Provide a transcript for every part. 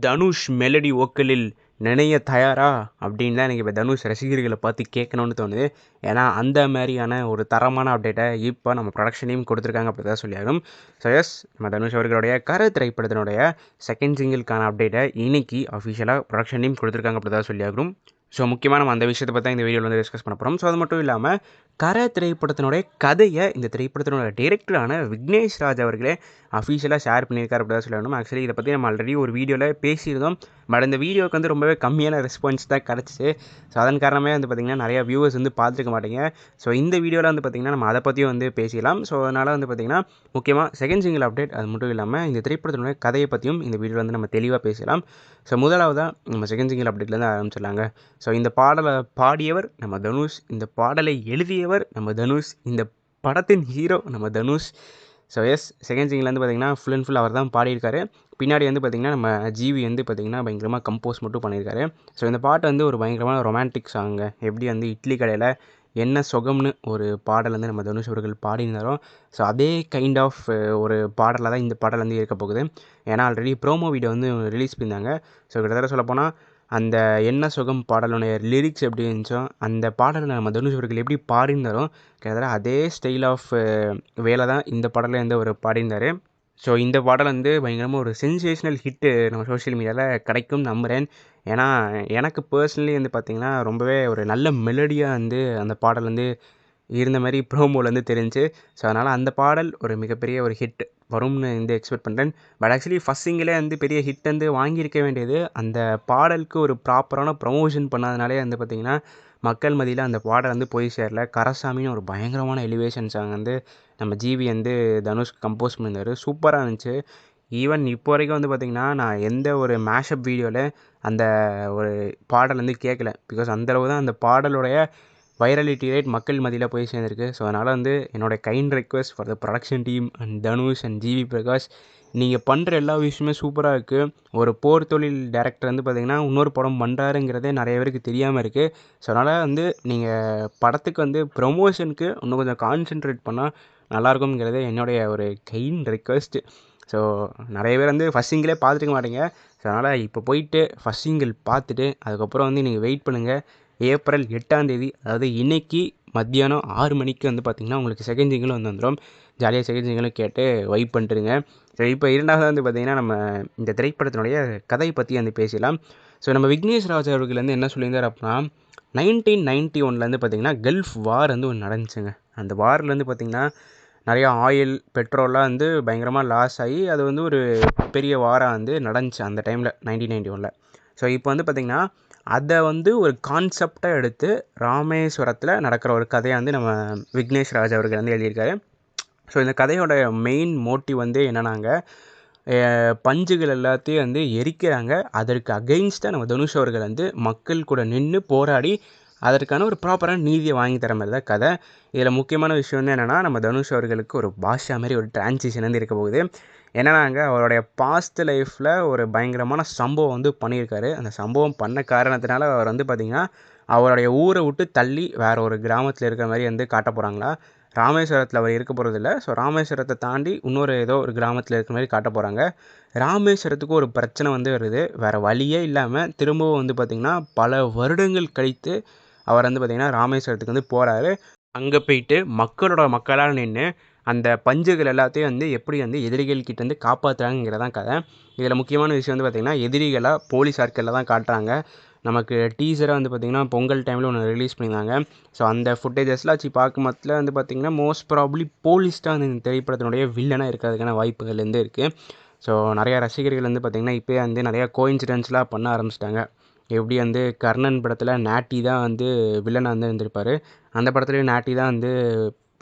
Dhanush melody வோக்கலில் நினைய தயாரா அப்படின்னு தான் எனக்கு இப்போ தனுஷ் ரசிகர்களை பார்த்து கேட்கணும்னு தோணுது. ஏன்னா அந்த மாதிரியான ஒரு தரமான அப்டேட்டை இப்போ நம்ம ப்ரொடக்ஷனையும் கொடுத்துருக்காங்க அப்படி தான் சொல்லியாகும். ஸோ எஸ், நம்ம தனுஷ் அவர்களுடைய கரு திரைப்படத்தினுடைய செகண்ட் சிங்கிள்கான அப்டேட்டை இன்னைக்கு அஃபிஷியலாக ப்ரொடக்ஷனையும் கொடுத்துருக்காங்க அப்படி தான் சொல்லியாகும். ஸோ முக்கியமாக நம்ம அந்த விஷயத்தை பற்றி இந்த வீடியோவில் வந்து டிஸ்கஸ் பண்ண போகிறோம். ஸோ அது மட்டும் இல்லாமல் கரை திரைப்படத்தினுடைய கதையை இந்த திரைப்படத்தினோட டைரக்டரான விக்னேஷ் ராஜ் அவர்களே அஃபிஷியலாக ஷேர் பண்ணியிருக்காரு அப்படி தான் சொல்லணும். ஆக்சுவலி இதை பற்றி நம்ம ஆல்ரெடி ஒரு வீடியோவில் பேசியிருந்தோம். பட் இந்த வீடியோவுக்கு வந்து ரொம்பவே கம்மியான ரெஸ்பான்ஸ் தான் கிடச்சிச்சு. ஸோ அதன் காரணமே வந்து பார்த்திங்கன்னா நிறையா வியூவர்ஸ் வந்து பார்த்துருக்க மாட்டேங்க. ஸோ இந்த வீடியோவில் வந்து பார்த்திங்கன்னா நம்ம அதை பற்றியும் வந்து பேசிடலாம். ஸோ அதனால் வந்து பார்த்திங்கன்னா முக்கியமாக செகண்ட் சிங்கிள் அப்டேட், அது மட்டும் இல்லாமல் இந்த திரைப்படத்தினுடைய கதையை பற்றியும் இந்த வீடியோவில் வந்து நம்ம தெளிவாக பேசலாம். ஸோ முதலாவதாக நம்ம செகண்ட் சிங்கிள் அப்டேட்லேருந்து ஆரம்பிச்சிடலாங்க. ஸோ இந்த பாடலை பாடியவர் நம்ம தனுஷ், இந்த பாடலை எழுதியவர் நம்ம தனுஷ், இந்த படத்தின் ஹீரோ நம்ம Dhanush. So yes, second single வந்து பார்த்திங்கன்னா ஃபுல் அண்ட் ஃபுல் அவர் தான் பாடியிருக்காரு. பின்னாடி வந்து பார்த்திங்கன்னா நம்ம ஜிவி வந்து பார்த்திங்கன்னா பயங்கரமாக கம்போஸ் மட்டும் பண்ணியிருக்காரு. ஸோ இந்த பாட்டு வந்து ஒரு பயங்கரமான ரொமான்டிக் சாங்க. எப்படி வந்து இட்லி கடையில் என்ன சுகம்னு ஒரு பாடல் வந்து நம்ம தனுஷ் அவர்கள் பாடியிருந்தாரோ, ஸோ அதே கைண்ட் ஆஃப் ஒரு பாடலில் தான் இந்த பாடல் வந்து இருக்க போகுது. ஏன்னா ஆல்ரெடி ப்ரோமோ வீடியோ வந்து ரிலீஸ் பண்ணியிருந்தாங்க. ஸோ கிட்டத்தட்ட சொல்லப்போனால் அந்த என்ன சுகம் பாடலுடைய லிரிக்ஸ் எப்படி இருந்துச்சோ, அந்த பாடலில் நம்ம தனுஷ் அவர்கள் எப்படி பாடியிருந்தாரோ கிட்டத்தட்ட அதே ஸ்டைல் ஆஃப் வேலை தான் இந்த பாடலில் வந்து அவர் பாடியிருந்தார். ஸோ இந்த பாடல் வந்து பயங்கரமாக ஒரு சென்சேஷ்னல் ஹிட்டு நம்ம சோஷியல் மீடியாவில் கிடைக்கும்னு நம்புகிறேன். ஏன்னா எனக்கு பர்சனலி வந்து பார்த்திங்கன்னா ரொம்பவே ஒரு நல்ல மெலடியாக வந்து அந்த பாடல் வந்து இருந்த மாதிரி ப்ரோமோவில் வந்து தெரிஞ்சு. ஸோ அதனால் அந்த பாடல் ஒரு மிகப்பெரிய ஒரு ஹிட் வரும்னு வந்து எக்ஸ்பெக்ட் பண்ணுறேன். பட் ஆக்சுவலி ஃபஸ்ட் சிங்கிலே வந்து பெரிய ஹிட் வந்து வாங்கியிருக்க வேண்டியது, அந்த பாடலுக்கு ஒரு ப்ராப்பரான ப்ரமோஷன் பண்ணாதனாலே வந்து பார்த்திங்கன்னா மக்கள் மத்தியில் அந்த பாடல் வந்து போய் சேரல. கரசாமின்னு ஒரு பயங்கரமான எலிவேஷன் சாங் வந்து நம்ம ஜிவி வந்து தனுஷ் கம்போஸ் பண்ணியிருந்தார். சூப்பராக இருந்துச்சு. ஈவன் இப்போ வரைக்கும் வந்து பார்த்திங்கன்னா நான் எந்த ஒரு மேஷப் வீடியோவில் அந்த ஒரு பாடல் வந்து கேட்கல. பிகாஸ் அந்தளவு தான் அந்த பாடலுடைய வைரலிட்டி ரேட் மக்கள் மத்தியில் போய் சேர்ந்துருக்கு. ஸோ அதனால் வந்து என்னோடய kind request for the production team and Dhanush and GV Prakash, நீங்கள் பண்ணுற எல்லா விஷயமே சூப்பராக இருக்குது. ஒரு போர் தொழில் டேரக்டர் வந்து பார்த்திங்கன்னா இன்னொரு படம் பண்ணுறாருங்கிறதே நிறைய பேருக்கு தெரியாமல் இருக்குது. ஸோ அதனால் வந்து நீங்கள் படத்துக்கு வந்து ப்ரொமோஷனுக்கு இன்னும் கொஞ்சம் கான்சென்ட்ரேட் பண்ணால் நல்லாயிருக்குங்கிறது என்னுடைய ஒரு கைண்ட் ரெக்வெஸ்ட். ஸோ நிறைய பேர் வந்து ஃபஸ்ட் சிங்கிளே பார்த்துருக்க மாட்டீங்க. ஸோ அதனால் இப்போ போயிட்டு ஃபஸ்ட் சிங்கிள் பார்த்துட்டு அதுக்கப்புறம் வந்து நீங்கள் வெயிட் பண்ணுங்கள். ஏப்ரல் 8ஆம் தேதி, அதாவது இன்றைக்கி மத்தியானம் 6 மணிக்கு வந்து பார்த்திங்கன்னா உங்களுக்கு செகண்ட் சிங்கிளும் வந்து வந்துடும். ஜாலியாக செகண்ட் சிங்கிளும் கேட்டு வைப் பண்ணிட்டுருங்க. ஸோ இப்போ இரண்டாவது வந்து பார்த்திங்கன்னா நம்ம இந்த திரைப்படத்தினுடைய கதை பற்றி வந்து பேசலாம். ஸோ நம்ம விக்னேஷ் ராஜ் அவர்கள் வந்து என்ன சொல்லியிருந்தார் அப்படின்னா, 1991 பார்த்திங்கன்னா கல்ஃப் வார் வந்து ஒன்று நடந்துச்சுங்க. அந்த வாரில் வந்து பார்த்திங்கன்னா நிறையா ஆயில் பெட்ரோல்லாம் வந்து பயங்கரமாக லாஸ் ஆகி அது வந்து ஒரு பெரிய வாராக வந்து நடந்துச்சு அந்த டைமில் 1991. ஸோ இப்போ வந்து பார்த்திங்கன்னா அதை வந்து ஒரு கான்செப்டாக எடுத்து ராமேஸ்வரத்தில் நடக்கிற ஒரு கதையை வந்து நம்ம விக்னேஷ் ராஜ் அவர்கள் வந்து எழுதியிருக்காரு. ஸோ இந்த கதையோட மெயின் மோட்டிவ் வந்து என்னன்னாங்க, பஞ்சுகள் எல்லாத்தையும் வந்து எரிக்கிறாங்க. அதற்கு அகெயின்ஸ்டாக நம்ம தனுஷ் அவர்கள் வந்து மக்கள் கூட நின்று போராடி அதற்கான ஒரு ப்ராப்பரான நீதியை வாங்கி தர மாதிரி தான் கதை. இதில் முக்கியமான விஷயம் வந்து என்னென்னா, நம்ம தனுஷ் அவர்களுக்கு ஒரு பாஷா மாதிரி ஒரு டிரான்சிஷன் வந்து இருக்க போகுது. என்னன்னாங்க, அவருடைய பாஸ்ட் லைஃப்பில் ஒரு பயங்கரமான சம்பவம் வந்து பண்ணியிருக்காரு. அந்த சம்பவம் பண்ண காரணத்தினால அவர் வந்து பார்த்திங்கன்னா அவருடைய ஊரை விட்டு தள்ளி வேறு ஒரு கிராமத்தில் இருக்கிற மாதிரி வந்து காட்ட போகிறாங்களா. ராமேஸ்வரத்தில் அவர் இருக்க போகிறதில்ல. ஸோ ராமேஸ்வரத்தை தாண்டி இன்னொரு ஏதோ ஒரு கிராமத்தில் இருக்கிற மாதிரி காட்ட போகிறாங்க. ராமேஸ்வரத்துக்கு ஒரு பிரச்சனை வந்து வருது. வேறு வழியே இல்லாமல் திரும்பவும் வந்து பார்த்திங்கன்னா பல வருடங்கள் கழித்து அவர் வந்து பார்த்திங்கன்னா ராமேஸ்வரத்துக்கு வந்து போகிறாரு. அங்கே போயிட்டு மக்களாக நின்று அந்த பஞ்சுகள் எல்லாத்தையும் வந்து எப்படி வந்து எதிரிகள் கிட்டேருந்து காப்பாற்றுறாங்கிறதான் கதை. இதில் முக்கியமான விஷயம் வந்து பார்த்திங்கன்னா எதிரிகளாக போலீஸ் ஆட்களில் தான் காட்டுறாங்க. நமக்கு டீசராக வந்து பார்த்திங்கன்னா பொங்கல் டைமில் ஒன்று ரிலீஸ் பண்ணியிருந்தாங்க. ஸோ அந்த ஃபுட்டேஜஸ்லாம் வச்சு பார்க்கும் மொத்தத்தில் வந்து பார்த்திங்கன்னா மோஸ்ட் ப்ராபப்ளி போலீஸ் தான் அந்த திரைப்படத்தினுடைய வில்லனாக இருக்கிறதுக்கான வாய்ப்புகள் வந்து இருக்குது. ஸோ நிறையா ரசிகர்கள் வந்து பார்த்திங்கன்னா இப்போயே வந்து நிறையா கோஇன்சிடென்ஸ்லாம் பண்ண ஆரம்பிச்சிட்டாங்க. எப்படி வந்து கர்ணன் படத்தில் நாட்டி தான் வந்து வில்லனாக வந்து இருந்திருப்பார், அந்த படத்துலேயும் நாட்டி தான் வந்து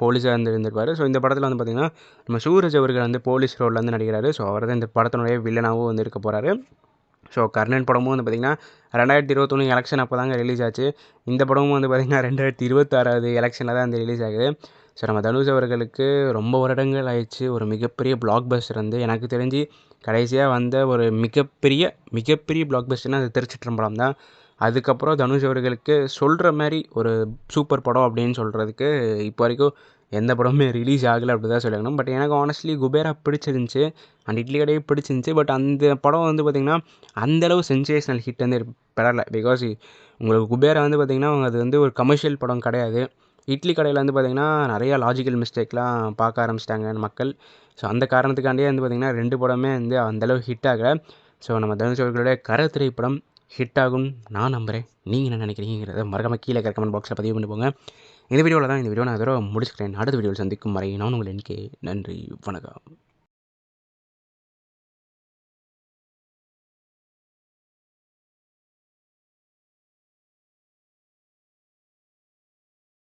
போலீஸாக இருந்திருப்பார். ஸோ இந்த படத்தில் வந்து பார்த்திங்கன்னா நம்ம சூரஜ் அவர்கள் வந்து போலீஸ் ரோலில் வந்து நடிக்கிறாரு. ஸோ அவர் தான் இந்த படத்தினுடைய வில்லனாகவும் வந்து இருக்க போகிறாரு. ஸோ கர்ணன் படமும் வந்து பார்த்திங்கன்னா 2021 எலெக்ஷன் அப்போ தாங்க ரிலீஸ் ஆச்சு. இந்த படமும் வந்து பார்த்திங்கன்னா 2026 எலெக்ஷனில் தான் வந்து ரிலீஸ் ஆகுது. ஸோ நம்ம தனுஷ் அவர்களுக்கு ரொம்ப வருடங்கள் ஆயிடுச்சு ஒரு மிகப்பெரிய பிளாக் பஸ்டர் வந்து. எனக்கு தெரிஞ்சு கடைசியாக வந்த ஒரு மிகப்பெரிய பிளாக் பஸ்டர்னால் அது திருச்சிற்றம்பலம் தான். அதுக்கப்புறம் தனுஷ் அவர்களுக்கு சொல்கிற மாதிரி ஒரு சூப்பர் படம் அப்படின்னு சொல்கிறதுக்கு இப்போ வரைக்கும் எந்த படமுமே ரிலீஸ் ஆகலை அப்படி தான் சொல்லியிருக்கணும். பட் எனக்கு ஹானஸ்ட்லி குபேரா பிடிச்சிருந்துச்சி அண்ட் இட்லி கடையே பிடிச்சிருந்துச்சி. பட் அந்த படம் வந்து பார்த்திங்கன்னா அந்தளவு சென்சேஷனல் ஹிட் வந்து பெறலை. பிகாஸ் உங்களுக்கு குபேரா வந்து பார்த்திங்கன்னா அது வந்து ஒரு கமர்ஷியல் படம் கிடையாது. இட்லி கடையில் வந்து பார்த்திங்கன்னா நிறையா லாஜிக்கல் மிஸ்டேக்லாம் பார்க்க ஆரம்பிச்சிட்டாங்க மக்கள். ஸோ அந்த காரணத்துக்காண்டியே வந்து பார்த்திங்கன்னா 2 படமே வந்து அந்தளவு ஹிட் ஆகலை. ஸோ நம்ம தனுஷ் அவர்களுடைய கர திரைப்படம் ஹிட் ஆகும் நான் நம்புகிறேன். நீங்கள் என்ன நினைக்கிறீங்கிறத மறக்காம கீழே கமெண்ட் பாக்ஸில் பதிவு பண்ணி போங்க. இந்த வீடியோவில் நான் இதோட முடிச்சுக்கிறேன். அடுத்த வீடியோவில் சந்திக்கும் வரை நான் உங்கள் NK. நன்றி, வணக்கம்.